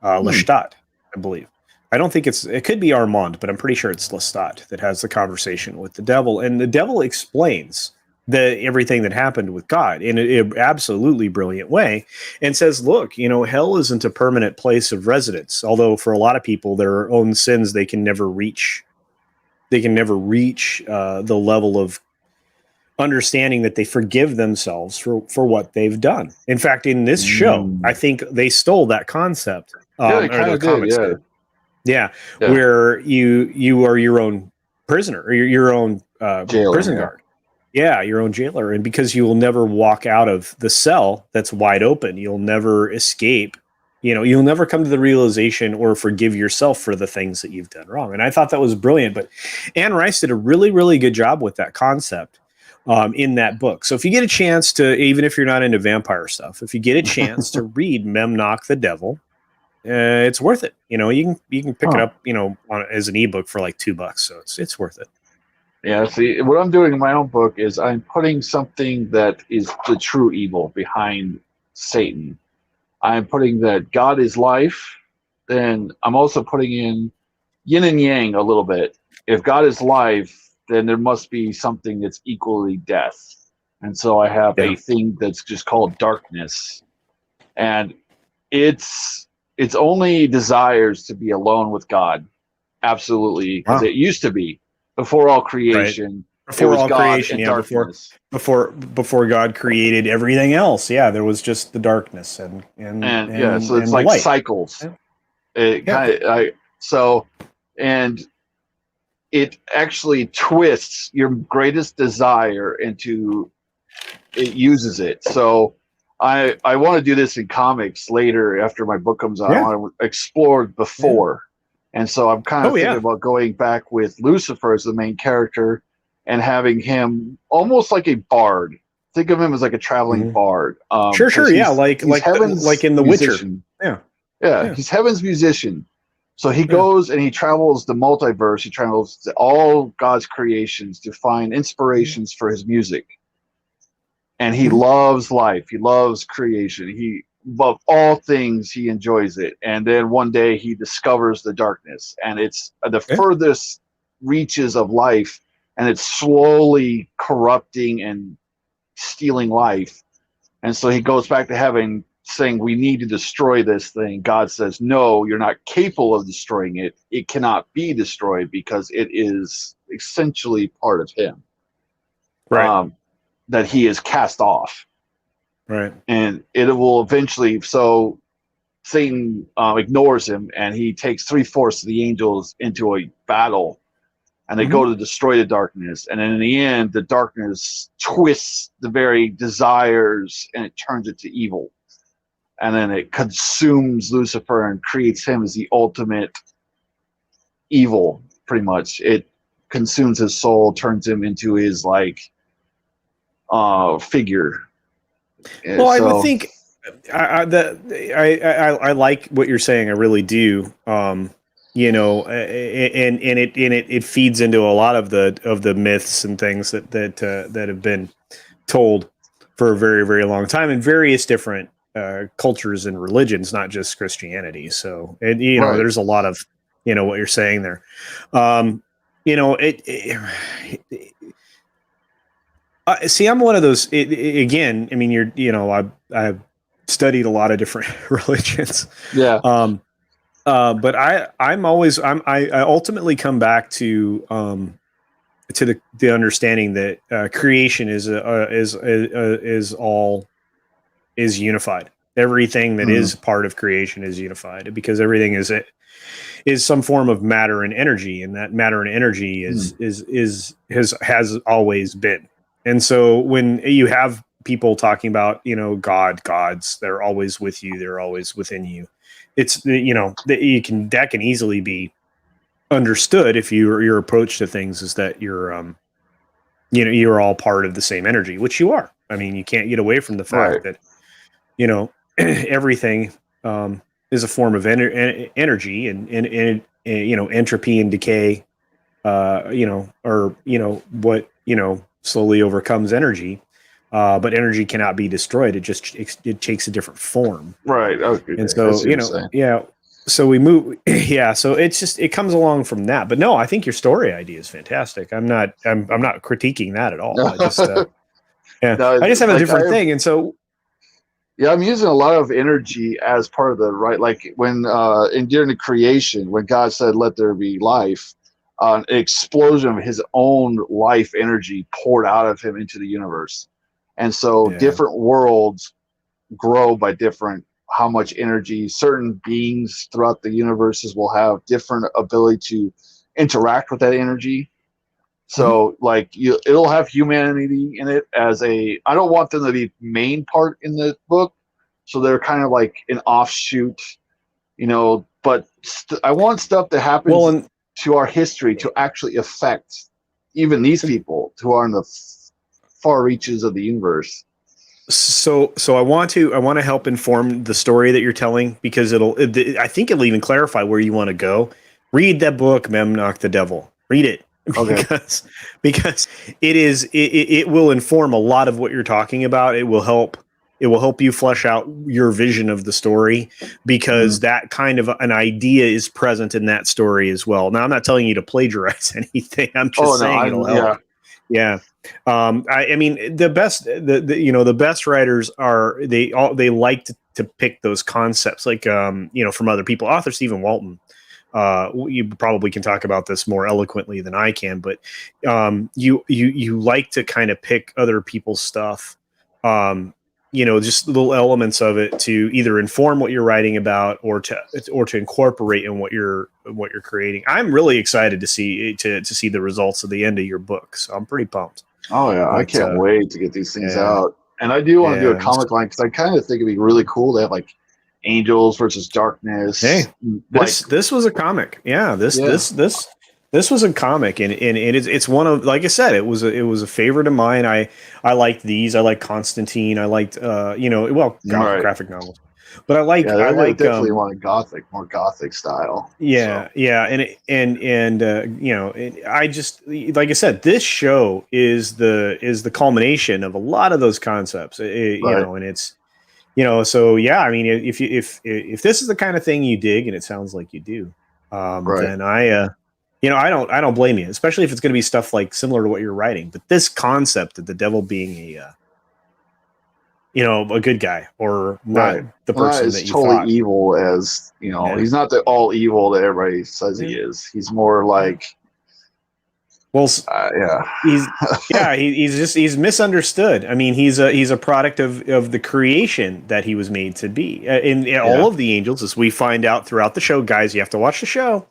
Lestat, I believe. I don't think it could be Armand, but I'm pretty sure it's Lestat that has the conversation with the devil. And the devil explains everything that happened with God in an absolutely brilliant way, and says, look, hell isn't a permanent place of residence. Although for a lot of people, their own sins, they can never reach the level of understanding that they forgive themselves for what they've done. In fact, in this show, I think they stole that concept. They kind of did, yeah. Where you are your own prisoner, or your own jailer, prison guard. Yeah, your own jailer. And because you will never walk out of the cell that's wide open, you'll never escape. You'll never come to the realization or forgive yourself for the things that you've done wrong. And I thought that was brilliant. But Anne Rice did a really, really good job with that concept in that book. So if you get a chance to, even if you're not into vampire stuff, if you get a chance to read Memnoch the Devil, it's worth it. You can pick it up, as an ebook for like $2. So it's worth it. Yeah, see, what I'm doing in my own book is I'm putting something that is the true evil behind Satan. I'm putting that God is life, then I'm also putting in yin and yang a little bit. If God is life, then there must be something that's equally death. And so I have a thing that's just called darkness. And its only desires to be alone with God. Absolutely. Because it used to be. Before all creation, before all creation, before God created everything else, there was just the darkness and so it's like light. Cycles. And it actually twists your greatest desire into, it uses it. So I want to do this in comics later after my book comes out. I want to explore before. And so I'm kind of Oh, yeah. thinking about going back with Lucifer as the main character and having him almost like a bard. Think of him as like a traveling bard. Sure, 'Cause yeah, he's heaven's in The Witcher. musician. Yeah. Yeah, he's heaven's musician. So he Yeah. goes and he travels the multiverse. He travels to all God's creations to find inspirations for his music. And he loves life. He loves creation. He above all things he enjoys it. And then one day he discovers the darkness, and it's the furthest reaches of life, and it's slowly corrupting and stealing life. And so he goes back to heaven saying, we need to destroy this thing. God says, no, you're not capable of destroying it. It cannot be destroyed because it is essentially part of him. Right. That he is cast off. Right. And it will eventually, so Satan ignores him, and he takes 3/4 of the angels into a battle, and they go to destroy the darkness. And then in the end, the darkness twists the very desires, and it turns it to evil. And then it consumes Lucifer and creates him as the ultimate evil, pretty much. It consumes his soul, turns him into his figure. Well, I would think I like what you're saying. I really do. You know, and it feeds into a lot of the myths and things that have been told for a very, very long time in various different cultures and religions, not just Christianity. So, and you know, there's a lot of, you know, what you're saying there. You know, see, I'm one of those. Again, I mean, you know, I've studied a lot of different religions. Yeah. But I ultimately come back to the understanding that creation is unified. Everything that is part of creation is unified, because everything is some form of matter and energy, and that matter and energy has always been. And so when you have people talking about, you know, gods, they're always with you, they're always within you. It's, you know, that can easily be understood if your approach to things is that you're, you know, you're all part of the same energy, which you are. I mean, you can't get away from the fact that, you know, everything is a form of energy, and you know, entropy and decay, you know, or, you know, what, you know, slowly overcomes energy. But energy cannot be destroyed. It takes a different form. Right. Okay. And so, you know, yeah. So we move. Yeah. So it comes along from that. But no, I think your story idea is fantastic. I'm not critiquing that at all. I just, I just have a different thing. And so, yeah, I'm using a lot of energy as part of the like when during the creation, when God said, "Let there be life," an explosion of his own life energy poured out of him into the universe. And so different worlds grow by different, how much energy. Certain beings throughout the universes will have different ability to interact with that energy. So like it'll have humanity in it as I don't want them to be main part in the book. So they're kind of like an offshoot, you know, but I want stuff that happens to our history to actually affect even these people who are in the far reaches of the universe. So I want to help inform the story that you're telling, because I think it'll even clarify where you want to go. Read that book, Memnoch the Devil. Read it. Okay. because it will inform a lot of what you're talking about. It will help you flesh out your vision of the story, because that kind of an idea is present in that story as well. Now, I'm not telling you to plagiarize anything. I'm just saying it'll help. Yeah. I mean, the best writers they like to pick those concepts, like, you know, from other people. Author Stephen Walton, you probably can talk about this more eloquently than I can, but you like to kind of pick other people's stuff, you know, just little elements of it to either inform what you're writing about, or to incorporate in what you're creating. I'm really excited to see the results of the end of your book, so I'm pretty pumped. Oh yeah, I can't wait to get these things out. And I do want to do a comic line, because I kind of think it'd be really cool to have like angels versus darkness. Hey, like this was a comic. Yeah, this Yeah. this was a comic, and it's one of, like I said, it was a favorite of mine. I liked these. I like Constantine. I liked Right. graphic novels, but I they like definitely want a more gothic style. yeah, So, yeah, I just, like I said, this show is the culmination of a lot of those concepts, right. and it's, so yeah, I mean, if this is the kind of thing you dig, and it sounds like you do, Right. then I don't blame you, especially if it's going to be stuff like similar to what you're writing. But this concept of the devil being a good guy, or not Right. the Not person as that you totally thought. evil as, Yeah. he's not the all evil that everybody says he is. He's more like, Well, yeah. he's misunderstood. I mean, he's a product of the creation that he was made to be. In all of the angels, as we find out throughout the show, guys, you have to watch the show.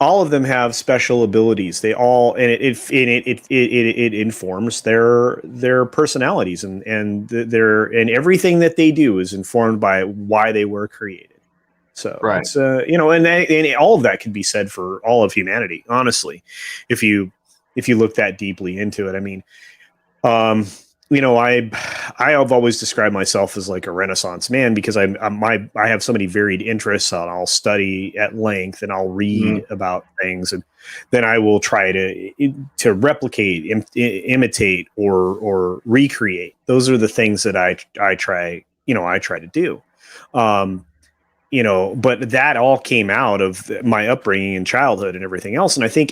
All of them have special abilities. They all, and it informs their personalities, and everything that they do is informed by why they were created. So Right. it's and all of that can be said for all of humanity, honestly, if you look that deeply into it. I mean, I have always described myself as like a Renaissance man, because I have so many varied interests, and I'll study at length, and I'll read about things, and then I will try to replicate, imitate, or recreate. Those are the things that I try to do. But that all came out of my upbringing and childhood and everything else. And I think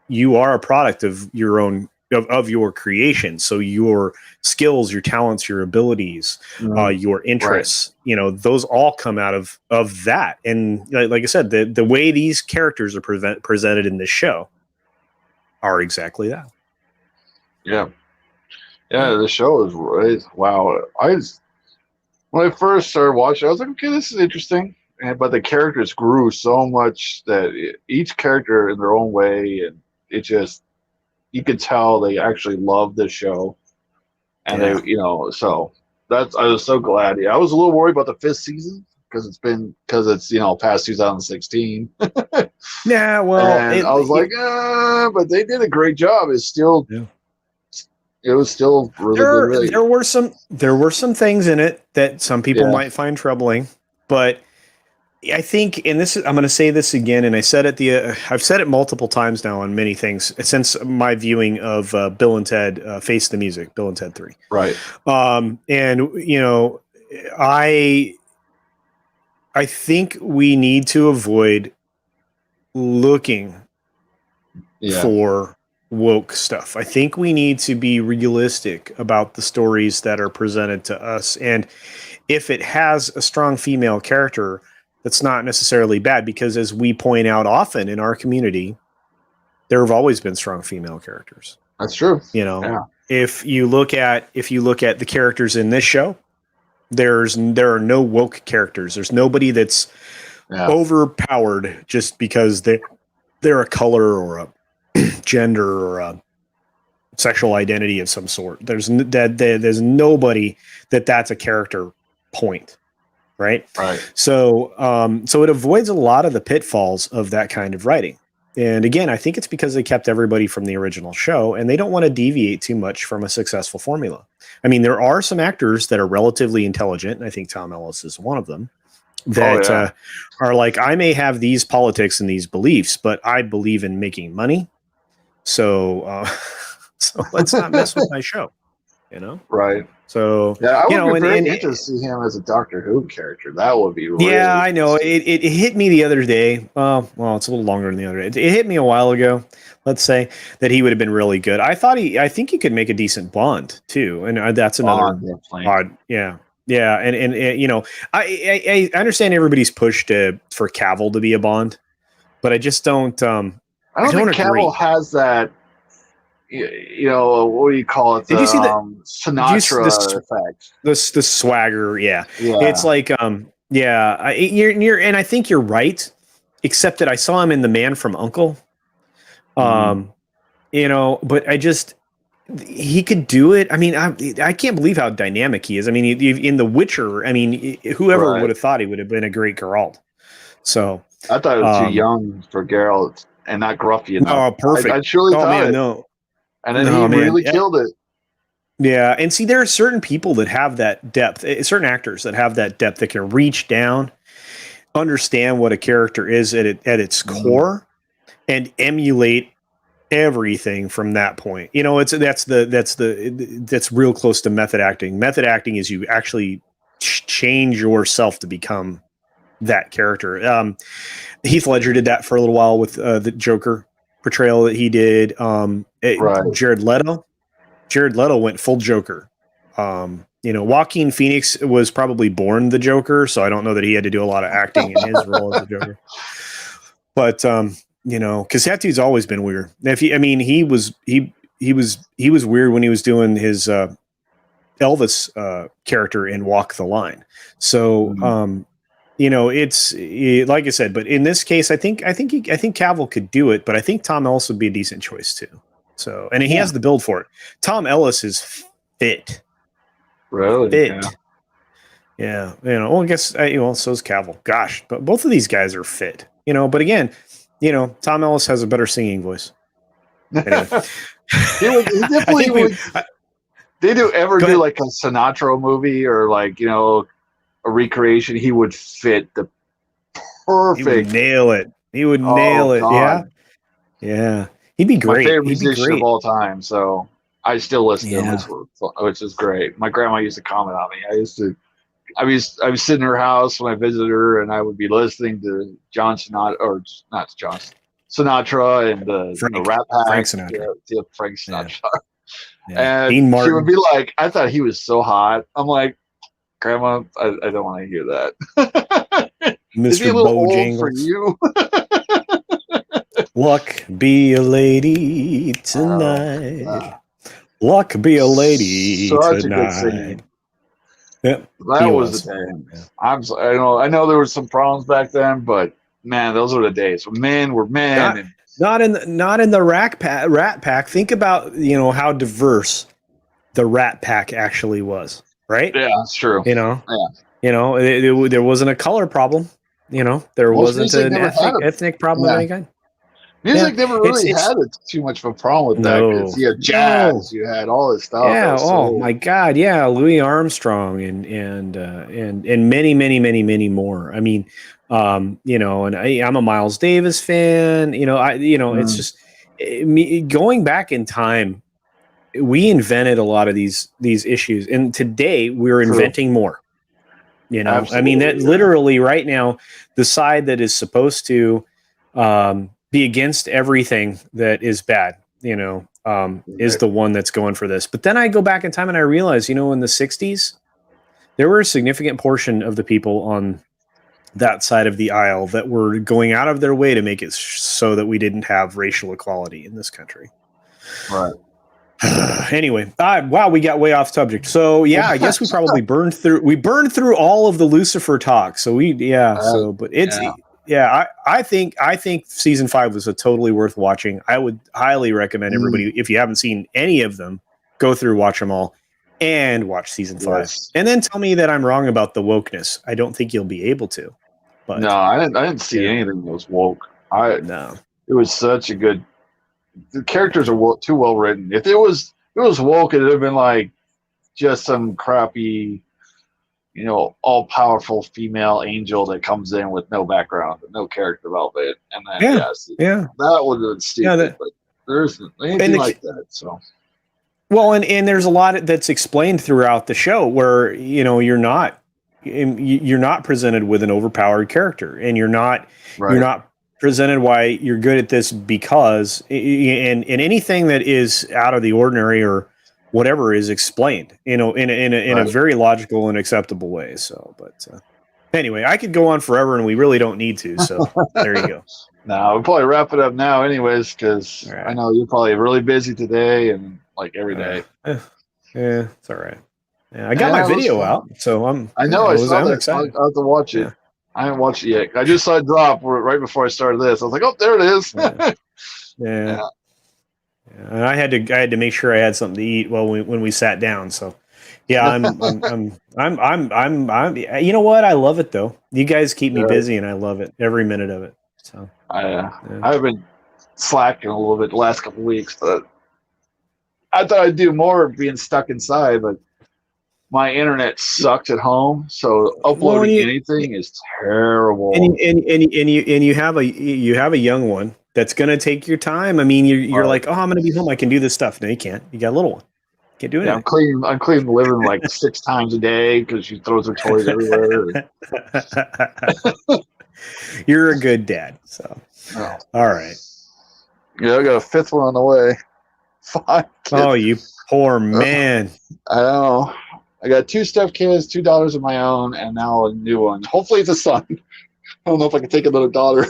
you are a product of your own, of your creation. So your skills, your talents, your abilities, your interests, those all come out of that. And like I said, the way these characters are presented in this show are exactly that. Yeah. Yeah. The show is wow. When I first started watching, I was like, okay, this is interesting. But the characters grew so much that each character in their own way, and it just, you could tell they actually loved the show. And they, so I was so glad. Yeah, I was a little worried about the 5th season because it's past 2016. Yeah, well, and I was like, but they did a great job. It's still, it was still really good. There were some things in it that some people might find troubling, but I think, and I'm going to say this again, and I've said it multiple times now on many things since my viewing of Bill and Ted Face the Music, Bill and Ted 3. Right. And I think we need to avoid looking for woke stuff. I think we need to be realistic about the stories that are presented to us. And if it has a strong female character, that's not necessarily bad, because as we point out often in our community, there have always been strong female characters. That's true. If you look at the characters in this show, there are no woke characters. There's nobody that's overpowered just because they're a color or a gender or a sexual identity of some sort. There's nobody that's a character point. Right. So it avoids a lot of the pitfalls of that kind of writing. And again, I think it's because they kept everybody from the original show, and they don't want to deviate too much from a successful formula. I mean, there are some actors that are relatively intelligent, and I think Tom Ellis is one of them, that are like, I may have these politics and these beliefs, but I believe in making money. So let's not mess with my show, Right. So I would be very interested to see him as a Doctor Who character. That would be really I know. It hit me the other day. Well, it's a little longer than the other day. It hit me a while ago. Let's say that he would have been really good. I think he could make a decent Bond too, and that's another odd. Yeah. And I understand everybody's pushed for Cavill to be a Bond, but I just don't. I don't think agree. Cavill has that. What do you call it? Did you see the Sinatra effect? The swagger, It's like, you're, and I think you're right, except that I saw him in The Man from U.N.C.L.E. But he could do it. I mean, I can't believe how dynamic he is. I mean, in The Witcher, I mean, whoever would have thought he would have been a great Geralt. So I thought it was too young for Geralt and not gruffy enough. oh, perfect. I truly thought man, it. no. And then No, he man. really killed it. Yeah, and see, there are certain people that have that depth, certain actors that have that depth that can reach down, understand what a character is at its core, and emulate everything from that point. You know, that's real close to method acting. Method acting is you actually change yourself to become that character. Heath Ledger did that for a little while with the Joker portrayal that he did. Jared Leto went full Joker. Joaquin Phoenix was probably born the Joker, so I don't know that he had to do a lot of acting in his role as the Joker. But because that dude's always been weird. He was weird when he was doing his Elvis character in Walk the Line. So it's like I said, but in this case, I think Cavill could do it, but I think Tom Ellis would be a decent choice too. So, and he has the build for it. Tom Ellis is fit. Really? Fit. Yeah. Well, I guess, so is Cavill. Gosh, but both of these guys are fit, but again, Tom Ellis has a better singing voice. Anyway. he definitely would. Did you ever do like a Sinatra movie or like, a recreation? He would fit the perfect. He would nail it. God. Yeah. He'd be great. My favorite musician of all time. So I still listen to him, which is great. My grandma used to comment on me. I was sitting in her house when I visited her, and I would be listening to Sinatra and the Rat Pack. Frank Sinatra. Frank Sinatra. Yeah. And she would be like, I thought he was so hot. I'm like, Grandma, I don't want to hear that. Mr. Is he a little Bojangles. old for you? Luck be a lady tonight. Luck be a lady Such tonight. a good singing. Yep, that was the day. Yeah. I know there were some problems back then, but man, those were the days. Men were men. Not in the Rat Pack. Think about how diverse the Rat Pack actually was, right? Yeah, that's true. There wasn't a color problem. There wasn't an ethnic problem of any kind. Music never really had too much of a problem with that because you had jazz, you had all this stuff. Yeah. Oh my God. Yeah. Louis Armstrong and many, many, many, many more. I mean, and I'm a Miles Davis fan. It's just going back in time. We invented a lot of these issues, and today we're inventing more. Absolutely, I mean that literally right now, the side that is supposed to be against everything that is bad, is the one that's going for this. But then I go back in time and I realize, in the 60s, there were a significant portion of the people on that side of the aisle that were going out of their way to make it so that we didn't have racial equality in this country. Right. Anyway, wow, we got way off subject. So yeah, I guess we probably burned through all of the Lucifer talk. So I think season 5 was a totally worth watching. I would highly recommend everybody, if you haven't seen any of them, go through, watch them all, and watch season 5. And then tell me that I'm wrong about the wokeness. I don't think you'll be able to. But no, I didn't see anything that was woke. No. It was such a good. The characters are too well written. If it was woke, it would have been like just some crappy, all powerful female angel that comes in with no background, no character development, and then that would have been stupid. But there isn't anything like that. So, well, and there's a lot that's explained throughout the show where you're not presented with an overpowered character, and you're not presented why you're good at this because and anything that is out of the ordinary or whatever is explained, in a very logical and acceptable way. So, but anyway, I could go on forever, and we really don't need to. So there you go. No, we'll probably wrap it up now, anyways, because I know you're probably really busy today and like every day. Yeah, it's all right. Yeah, I got my video out, so I saw that. Excited. I'll have to watch it. Yeah. I haven't watched it yet. I just saw it drop right before I started this. I was like, oh, there it is. Yeah. And I had to make sure I had something to eat when we sat down. So, yeah, I'm. You know what? I love it though. You guys keep me busy, and I love it every minute of it. So, I've been slacking a little bit the last couple of weeks, but I thought I'd do more being stuck inside, but my internet sucks at home, so uploading anything is terrible. And you have a young one that's gonna take your time. I mean, you're like, oh, I'm gonna be home. I can do this stuff. No, you can't. You got a little one. Can't do anything. I'm cleaning the living room like 6 times a day because she throws her toys everywhere. You're a good dad. So, all right. Yeah, I got a 5th one on the way. 5 kids. Oh, you poor man. I know. I got 2 stepkids, $2 of my own, and now a new one. Hopefully it's a son. I don't know if I can take another daughter.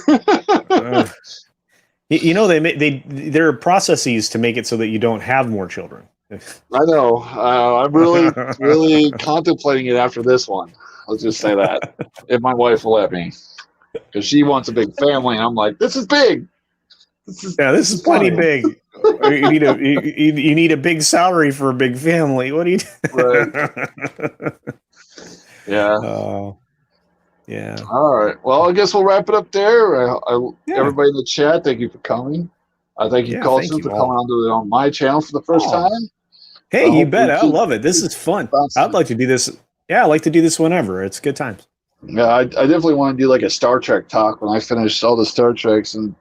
There are processes to make it so that you don't have more children. I know. I'm really contemplating it after this one. Let's just say that. If my wife will let me. Because she wants a big family, and I'm like, this is big. This is plenty big. You need a big salary for a big family. What do you do? Right. Yeah. Yeah. All right. Well, I guess we'll wrap it up there. Everybody in the chat, thank you for coming. Thank you, Colson, for coming on my channel for the first time. Hey, you bet. I love it. This is fun. I'd like to do this. Yeah, I like to do this whenever. It's good times. Yeah, I definitely want to do like a Star Trek talk when I finish all the Star Treks and.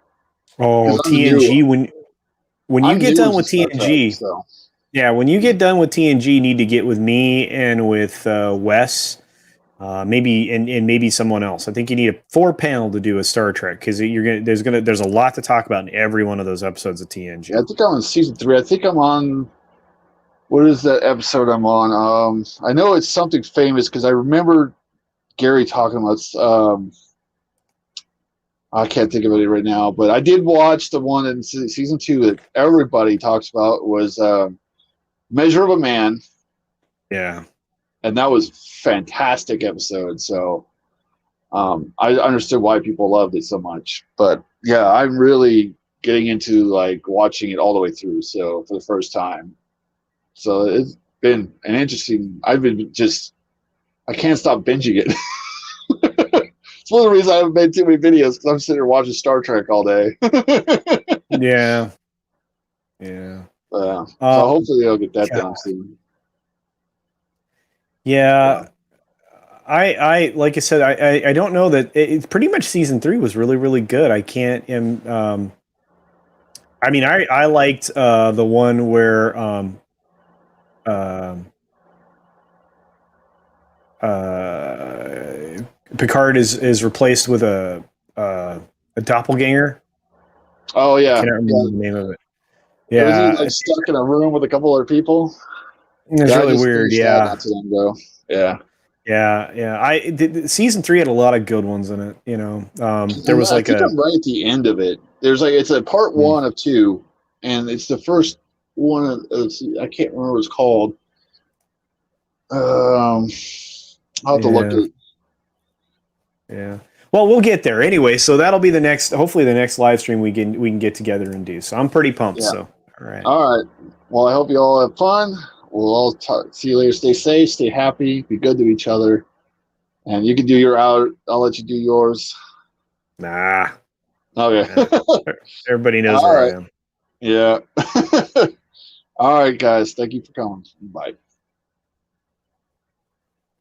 TNG when you get done with TNG, when you get done with TNG, you need to get with me and with Wes, maybe and maybe someone else. I think you need a 4-panel to do a Star Trek because there's a lot to talk about in every one of those episodes of TNG. Yeah, I think I'm on season 3. I think I'm on. What is that episode I'm on? I know it's something famous because I remember Gary talking about. I can't think of it right now, but I did watch the one in season 2 that everybody talks about was Measure of a Man. Yeah. And that was a fantastic episode. So I understood why people loved it so much. But yeah, I'm really getting into like watching it all the way through. So for the first time. So it's been an interesting, I can't stop binging it. It's one of the reasons I haven't made too many videos because I'm sitting here watching Star Trek all day. Yeah. So hopefully they'll get that done soon. Yeah. I like I said, I don't know that it's pretty much season 3 was really, really good. I can't I mean, I liked the one where Picard is replaced with a doppelganger. Oh yeah, I can't remember the name of it. Yeah, was he like stuck in a room with a couple other people? It's really weird. Yeah, yeah. Season 3 had a lot of good ones in it. You know, there was like I'm right at the end of it. There's like it's a part 1 of 2, and it's the first one. I can't remember what it's called. I'll have to look at it. Yeah. Well, we'll get there anyway. So that'll be hopefully the next live stream we can get together and do. So I'm pretty pumped. Yeah. So all right. Well, I hope you all have fun. We'll all see you later. Stay safe, stay happy, be good to each other, and you can do your out. I'll let you do yours. Nah. Okay. Everybody knows where I am. Yeah. All right, guys. Thank you for coming. Bye.